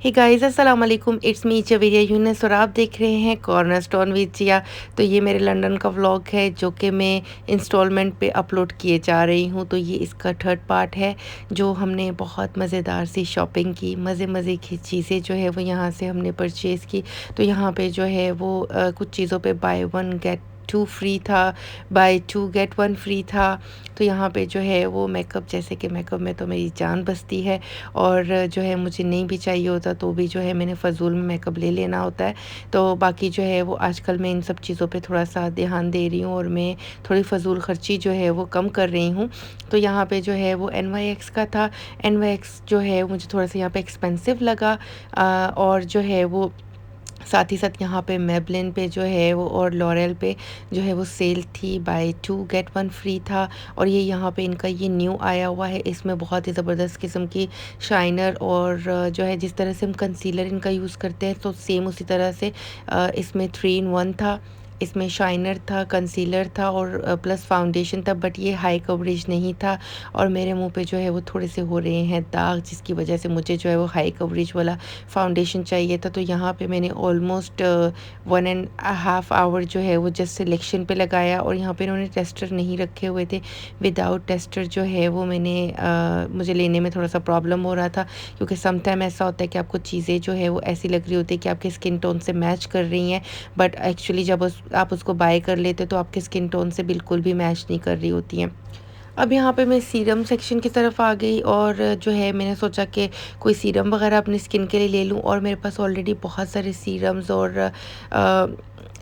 Hey guys अस्सलाम वालेकुम, it's me चवेरिया Younis और आप देख रहे हैं कॉर्नर स्टोन विद जिया। तो ये मेरे लंदन का व्लॉग है जो कि मैं इंस्टॉलमेंट पे अपलोड किए जा रही हूँ। तो ये इसका थर्ड पार्ट है जो हमने बहुत मज़ेदार सी शॉपिंग की, मज़े की चीज़ें जो है वो यहाँ से हमने परचेज़ की। तो यहाँ पे जो है वो कुछ चीज़ों पे buy one get two free था, buy two get one free था। तो यहाँ पे जो है वो मेकअप, जैसे कि मेकअप में तो मेरी जान बसती है और जो है मुझे नहीं भी चाहिए होता तो भी जो है मैंने फ़ज़ूल में मेकअप ले लेना होता है। तो बाकी जो है वो आजकल मैं इन सब चीज़ों पे थोड़ा-सा ध्यान दे रही हूँ और मैं थोड़ी फ़ज़ूल ख़र्ची जो है वो कम कर रही हूँ। तो यहाँ पे जो है वो एनवाईएक्स का था। एनवाईएक्स जो है मुझे थोड़ा-सा यहाँ पे एक्सपेंसिव लगा और जो है वो साथ ही साथ यहाँ पे मेबलिन पे जो है वो और लॉरेल पे जो है वो सेल थी, buy two get one free था। और ये यहाँ पे इनका ये न्यू आया हुआ है, इसमें बहुत ही ज़बरदस्त किस्म की शाइनर और जो है जिस तरह से हम कंसीलर इनका यूज़ करते हैं तो सेम उसी तरह से इसमें 3 इन 1 था। इसमें शाइनर था, कंसीलर था और प्लस फाउंडेशन था, बट ये हाई कवरेज नहीं था और मेरे मुँह पे जो है वो थोड़े से हो रहे हैं दाग, जिसकी वजह से मुझे जो है वो हाई कवरेज वाला फाउंडेशन चाहिए था। तो यहाँ पे मैंने ऑलमोस्ट 1 एंड हाफ़ आवर जो है वो जस्ट सिलेक्शन पे लगाया और यहाँ पे इन्होंने टेस्टर नहीं रखे हुए थे। विदाउट टेस्टर जो है वो मैंने मुझे लेने में थोड़ा-सा प्रॉब्लम हो रहा था, क्योंकि सम टाइम ऐसा होता है कि आपको चीज़ें जो है वो ऐसी लग रही होती है कि आपके स्किन टोन से मैच कर रही हैं, बट एक्चुअली जब आप उसको बाय कर लेते हो तो आपके स्किन टोन से बिल्कुल भी मैच नहीं कर रही होती हैं। अब यहाँ पे मैं सीरम सेक्शन की तरफ आ गई और जो है मैंने सोचा कि कोई सीरम वगैरह अपनी स्किन के लिए ले लूँ और मेरे पास ऑलरेडी बहुत सारे सीरम्स और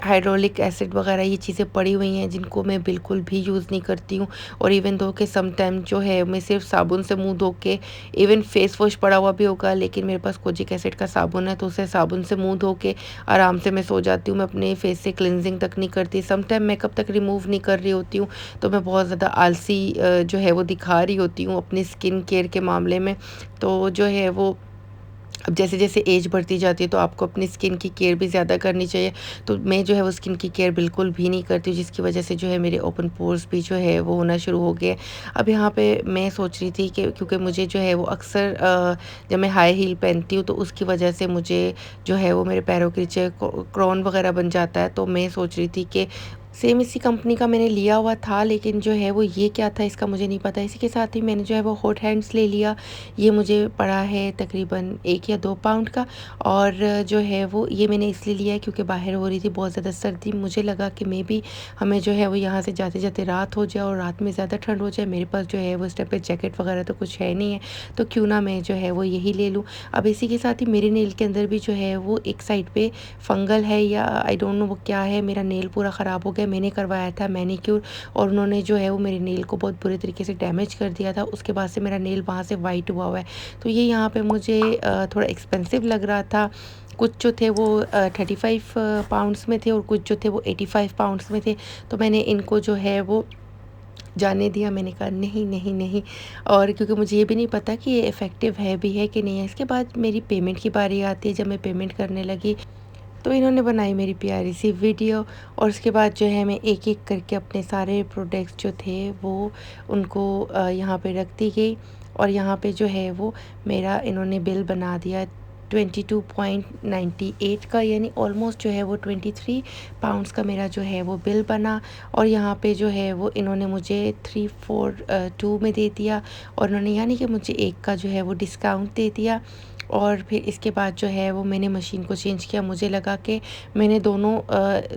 हाइड्रोलिक एसिड वगैरह ये चीज़ें पड़ी हुई हैं जिनको मैं बिल्कुल भी यूज़ नहीं करती हूँ। और इवन दो कि सम टाइम जो है मैं सिर्फ साबुन से मुंह धो के, इवन फेस वॉश पड़ा हुआ भी होगा लेकिन मेरे पास कोजिक एसिड का साबुन है तो उसे साबुन से मुंह धो के आराम से मैं सो जाती हूँ। मैं अपने फेस से क्लिनजिंग तक नहीं करती, सम टाइम मेकअप तक रिमूव नहीं कर रही होती हूँ। तो मैं बहुत ज़्यादा आलसी जो है वो दिखा रही होती हूँ अपनी स्किन केयर के मामले में। तो जो है वो अब जैसे-जैसे एज बढ़ती जाती है तो आपको अपनी स्किन की केयर भी ज़्यादा करनी चाहिए। तो मैं जो है वो स्किन की केयर बिल्कुल भी नहीं करती हूँ, जिसकी वजह से जो है मेरे ओपन पोर्स भी जो है वो होना शुरू हो गए। अब यहाँ पे मैं सोच रही थी कि क्योंकि मुझे जो है वो अक्सर जब मैं हाई हील पहनती हूँ तो उसकी वजह से मुझे जो है वो मेरे पैरों के नीचे क्राउन वगैरह बन जाता है। तो मैं सोच रही थी कि सेम इसी कंपनी का मैंने लिया हुआ था, लेकिन जो है वो ये क्या था इसका मुझे नहीं पता। इसी के साथ ही मैंने जो है वो हॉट हैंड्स ले लिया। ये मुझे पड़ा है तकरीबन 1 या 2 पाउंड का और जो है वो ये मैंने इसलिए लिया है क्योंकि बाहर हो रही थी बहुत ज़्यादा सर्दी। मुझे लगा कि मे बी हमें जो है वो यहाँ से जाते-जाते रात हो जाए और रात में ज़्यादा ठंड हो जाए। मेरे पास जो है वो इस टाइम पे जैकेट वगैरह तो कुछ है नहीं है, तो क्यों ना मैं जो है वो यही ले लूँ। अब इसी के साथ ही मेरे नेल के अंदर भी जो है वो एक साइड पे फंगल है या आई डोंट नो वो क्या है, मेरा नेल पूरा ख़राब हो गया। मैंने करवाया था मैनीक्योर और उन्होंने जो है वो मेरे नेल को बहुत बुरे तरीके से डैमेज कर दिया था। उसके बाद से मेरा नेल वहाँ से वाइट हुआ हुआ है। तो ये यहाँ पे मुझे थोड़ा एक्सपेंसिव लग रहा था। कुछ जो थे वो 35 पाउंड्स में थे और कुछ जो थे वो 85 पाउंड्स में थे। तो मैंने इनको जो है वो जाने दिया, मैंने कहा नहीं, नहीं, नहीं। और क्योंकि मुझे ये भी नहीं पता कि ये इफ़ेक्टिव है भी है कि नहीं है। इसके बाद मेरी पेमेंट की बारी आती है, जब मैं पेमेंट करने लगी तो इन्होंने बनाई मेरी प्यारी सी वीडियो और उसके बाद जो है मैं एक-एक करके अपने सारे प्रोडक्ट्स जो थे वो उनको यहाँ पे रखती गई और यहाँ पे जो है वो मेरा इन्होंने बिल बना दिया 22.98 का, यानी ऑलमोस्ट जो है वो 23 पाउंड्स का मेरा जो है वो बिल बना। और यहाँ पे जो है वो इन्होंने मुझे 342 में दे दिया और उन्होंने यानी कि मुझे एक का जो है वो डिस्काउंट दे दिया। और फिर इसके बाद जो है वो मैंने मशीन को चेंज किया। मुझे लगा कि मैंने दोनों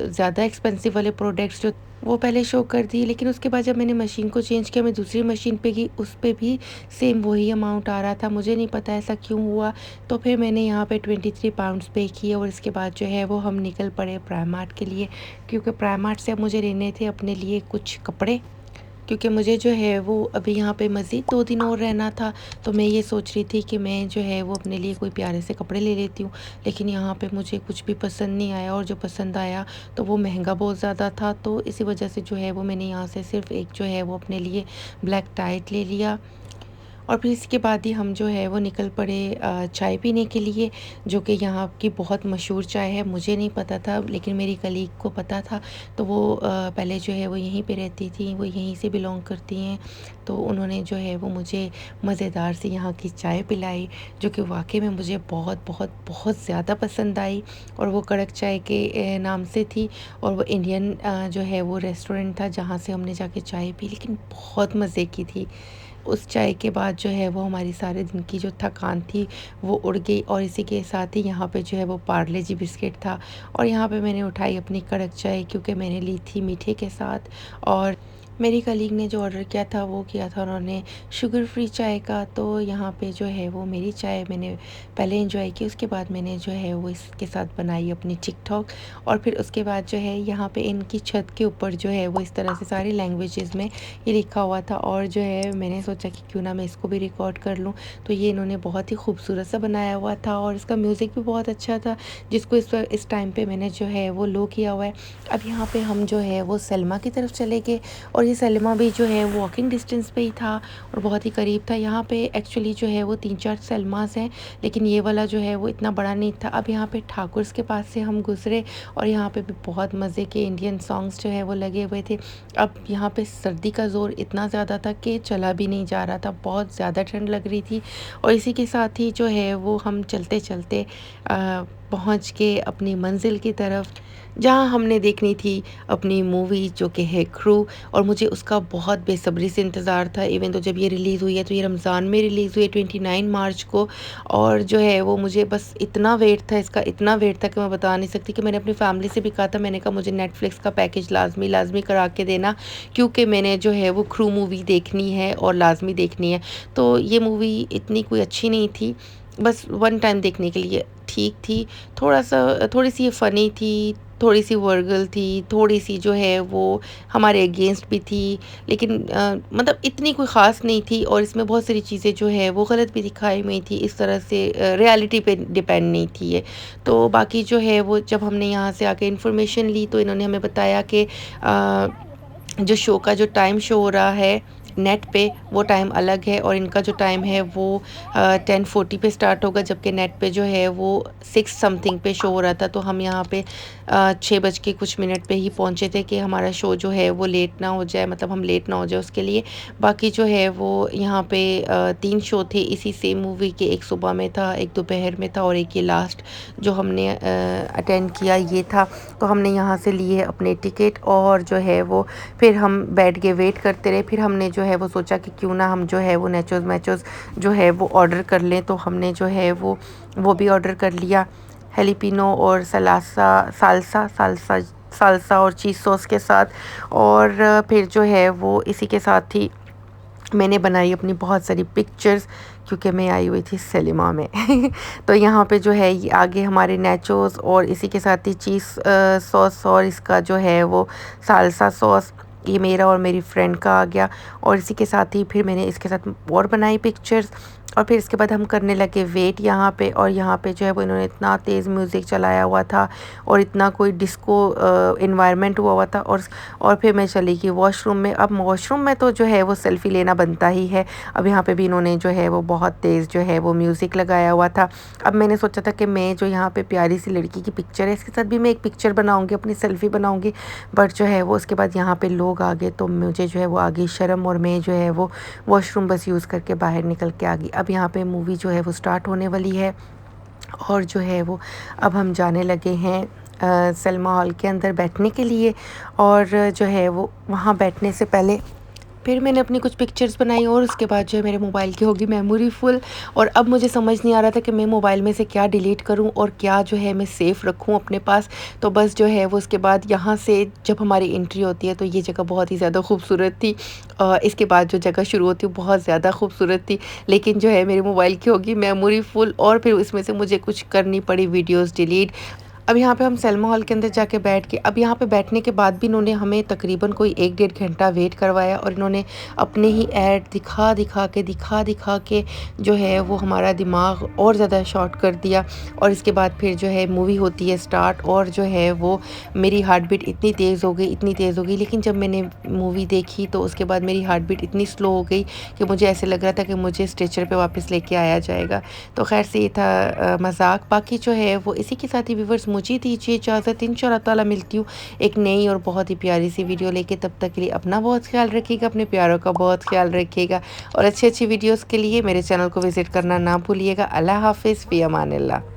ज़्यादा एक्सपेंसिव वाले प्रोडक्ट्स जो वो पहले शो कर दिए, लेकिन उसके बाद जब मैंने मशीन को चेंज किया, मैं दूसरी मशीन पे गई, उस पे भी सेम वही अमाउंट आ रहा था। मुझे नहीं पता ऐसा क्यों हुआ। तो फिर मैंने यहाँ पे 23 पाउंड्स पे किए और इसके बाद जो है वो हम निकल पड़े प्राइमार्ट के लिए, क्योंकि प्राइमार्ट से अब मुझे लेने थे अपने लिए कुछ कपड़े, क्योंकि मुझे जो है वो अभी यहाँ पे मज़ीद 2 दिन और रहना था। तो मैं ये सोच रही थी कि मैं जो है वो अपने लिए कोई प्यारे से कपड़े ले लेती हूँ, लेकिन यहाँ पे मुझे कुछ भी पसंद नहीं आया और जो पसंद आया तो वो महंगा बहुत ज़्यादा था। तो इसी वजह से जो है वो मैंने यहाँ से सिर्फ़ एक जो है वो अपने लिए ब्लैक टाइट ले लिया और फिर इसके बाद ही हम जो है वो निकल पड़े चाय पीने के लिए, जो कि यहाँ की बहुत मशहूर चाय है। मुझे नहीं पता था लेकिन मेरी कलीग को पता था। तो वो पहले जो है वो यहीं पे रहती थी, वो यहीं से बिलोंग करती हैं। तो उन्होंने जो है वो मुझे मज़ेदार सी यहाँ की चाय पिलाई, जो कि वाक़ई में मुझे बहुत बहुत बहुत ज़्यादा पसंद आई। और वो कड़क चाय के नाम से थी। और वो इंडियन जो है वो रेस्टोरेंट था जहाँ से हमने जाके चाय पी, लेकिन बहुत मज़े की थी। उस चाय के बाद जो है वो हमारी सारे दिन की जो थकान थी वो उड़ गई। और इसी के साथ ही यहाँ पे जो है वो पार्ले जी बिस्किट था। और यहाँ पे मैंने उठाई अपनी कड़क चाय, क्योंकि मैंने ली थी मीठे के साथ। और मेरी कलीग ने जो ऑर्डर किया था वो किया था उन्होंने शुगर फ्री चाय का। तो यहाँ पे जो है वो मेरी चाय मैंने पहले एंजॉय की, उसके बाद मैंने जो है वो इसके साथ बनाई अपनी टिकटॉक। और फिर उसके बाद जो है यहाँ पे इनकी छत के ऊपर जो है वो इस तरह से सारी लैंग्वेजेस में ये लिखा हुआ था। और जो है मैंने सोचा कि क्यों ना मैं इसको भी रिकॉर्ड कर लूँ। तो ये इन्होंने बहुत ही खूबसूरत सा बनाया हुआ था और इसका म्यूज़िक भी बहुत अच्छा था, जिसको इस टाइम पे मैंने जो है वो लो किया हुआ है। अब यहाँ पे हम जो है वो सलमा की तरफ चले गए। और ये सलमा भी जो है वॉकिंग डिस्टेंस पे ही था और बहुत ही करीब था। यहाँ पे एक्चुअली जो है वो 3-4 सलमास हैं, लेकिन ये वाला जो है वो इतना बड़ा नहीं था। अब यहाँ पे ठाकुर्स के पास से हम गुजरे और यहाँ पे भी बहुत मज़े के इंडियन सॉन्ग्स जो है वो लगे हुए थे। अब यहाँ पे सर्दी का ज़ोर इतना ज़्यादा था कि चला भी नहीं जा रहा था, बहुत ज़्यादा ठंड लग रही थी। और इसी के साथ ही जो है वो हम चलते चलते पहुँच के अपनी मंजिल की तरफ, जहाँ हमने देखनी थी अपनी मूवी जो कि है क्रू। और मुझे उसका बहुत बेसब्री से इंतज़ार था। इवन तो जब ये रिलीज़ हुई है तो ये रमज़ान में रिलीज़ हुई है 29 मार्च को। और जो है वो मुझे बस इतना वेट था इसका, इतना वेट था कि मैं बता नहीं सकती। कि मैंने अपनी फैमिली से भी कहा था, मैंने कहा मुझे नेटफ्लिक्स का पैकेज लाज़मी लाज़मी करा के देना, क्योंकि मैंने जो है वो क्रू मूवी देखनी है और लाज़मी देखनी है। तो ये मूवी इतनी कोई अच्छी नहीं थी, बस वन टाइम देखने के लिए ठीक थी। थोड़ी-सी ये फ़नी थी, थोड़ी-सी वर्गल थी, थोड़ी-सी जो है वो हमारे अगेंस्ट भी थी, लेकिन मतलब इतनी कोई ख़ास नहीं थी। और इसमें बहुत सारी चीज़ें जो है वो गलत भी दिखाई हुई थी, इस तरह से रियलिटी पे डिपेंड नहीं थी ये। तो बाकी जो है वो जब हमने यहाँ से आके इन्फॉर्मेशन ली तो इन्होंने हमें बताया कि जो शो का जो टाइम शो हो रहा है नेट पे, वो टाइम अलग है। और इनका जो टाइम है वो 10:40 पे स्टार्ट होगा, जबकि नेट पे जो है वो 6 समथिंग पे शो हो रहा था। तो हम यहाँ पे 6 बज के कुछ मिनट पे ही पहुँचे थे कि हमारा शो जो है वो लेट ना हो जाए, मतलब हम लेट ना हो जाए उसके लिए। बाकी जो है वो यहाँ पे 3 शो थे इसी सेम मूवी के, एक सुबह में था, एक दोपहर में था और एक ये लास्ट जो हमने अटेंड किया ये था। तो हमने यहाँ से लिए अपने टिकट और जो है वो फिर हम बैठ के वेट करते रहे। फिर हमने जो है वो सोचा कि क्यों ना हम जो है वो नेचोज़ मेचोज़ जो है वो ऑर्डर कर लें। तो हमने जो है वो भी ऑर्डर कर लिया, हेलिपिनो और सालसा और चीज़ सॉस के साथ। और फिर जो है वो इसी के साथ ही मैंने बनाई अपनी बहुत सारी पिक्चर्स, क्योंकि मैं आई हुई थी सिनेमा में। तो यहाँ पे जो है ये आगे हमारे नेचोस और इसी के साथ ही चीज़ सॉस और इसका जो है वो सालसा सॉस, ये मेरा और मेरी फ्रेंड का आ गया। और इसी के साथ ही फिर मैंने इसके साथ और बनाई पिक्चर्स। और फिर इसके बाद हम करने लगे वेट यहाँ पे। और यहाँ पे जो है वो इन्होंने इतना तेज़ म्यूज़िक चलाया हुआ था और इतना कोई डिस्को इन्वायरमेंट हुआ था। और फिर मैं चली गई वॉशरूम में। अब वॉशरूम में तो जो है वो सेल्फ़ी लेना बनता ही है। अब यहाँ पे भी इन्होंने जो है वो बहुत तेज़ जो है वो म्यूज़िक लगाया हुआ था। अब मैंने सोचा था कि मैं जो यहाँ पे प्यारी सी लड़की की पिक्चर है, इसके साथ भी मैं एक पिक्चर बनाऊँगी, अपनी सेल्फ़ी बनाऊँगी। बट जो है वो उसके बाद यहाँ पे लोग आ गए तो मुझे जो है वो आ गई शर्म और मैं जो है वो वॉशरूम बस यूज़ करके बाहर निकल के आ गई। अब यहाँ पे मूवी जो है वो स्टार्ट होने वाली है और जो है वो अब हम जाने लगे हैं सलमा हॉल के अंदर बैठने के लिए। और जो है वो वहाँ बैठने से पहले फिर मैंने अपनी कुछ पिक्चर्स बनाई और उसके बाद जो है मेरे मोबाइल की होगी मेमोरी फुल। और अब मुझे समझ नहीं आ रहा था कि मैं मोबाइल में से क्या डिलीट करूं और क्या जो है मैं सेफ़ रखूं अपने पास। तो बस जो है वो उसके बाद यहाँ से जब हमारी एंट्री होती है तो ये जगह बहुत ही ज़्यादा खूबसूरत थी। इसके बाद जो जगह शुरू होती है बहुत ज़्यादा खूबसूरत थी, लेकिन जो है मेरे मोबाइल की होगी मेमोरी फुल और फिर इसमें से मुझे कुछ करनी पड़ी वीडियोज़ डिलीट। अब यहाँ पे हम सिनेमा हॉल के अंदर जाके बैठ के अब यहाँ पे बैठने के बाद भी इन्होंने हमें तकरीबन कोई 1 डेढ़ घंटा वेट करवाया और इन्होंने अपने ही ऐड दिखा के जो है वो हमारा दिमाग और ज़्यादा शॉर्ट कर दिया। और इसके बाद फिर जो है मूवी होती है स्टार्ट और जो है वो मेरी हार्ट बीट इतनी तेज़ हो गई, लेकिन जब मैंने मूवी देखी तो उसके बाद मेरी हार्ट बीट इतनी स्लो हो गई कि मुझे ऐसे लग रहा था कि मुझे स्ट्रेचर पे वापस लेके आया जाएगा। तो ख़ैर से ये था मज़ाक। बाकी जो है वो इसी के साथ ही व्यूअर्स मुझे दीजिए इजाज़त। इंशाअल्लाह ताला मिलती हूँ एक नई और बहुत ही प्यारी सी वीडियो लेके। तब तक के लिए अपना बहुत ख़्याल रखिएगा, अपने प्यारों का बहुत ख़्याल रखिएगा और अच्छी-अच्छी वीडियोज़ के लिए मेरे चैनल को विज़िट करना ना भूलिएगा। अल्लाह हाफ़िज़, फ़ी अमानिल्लाह।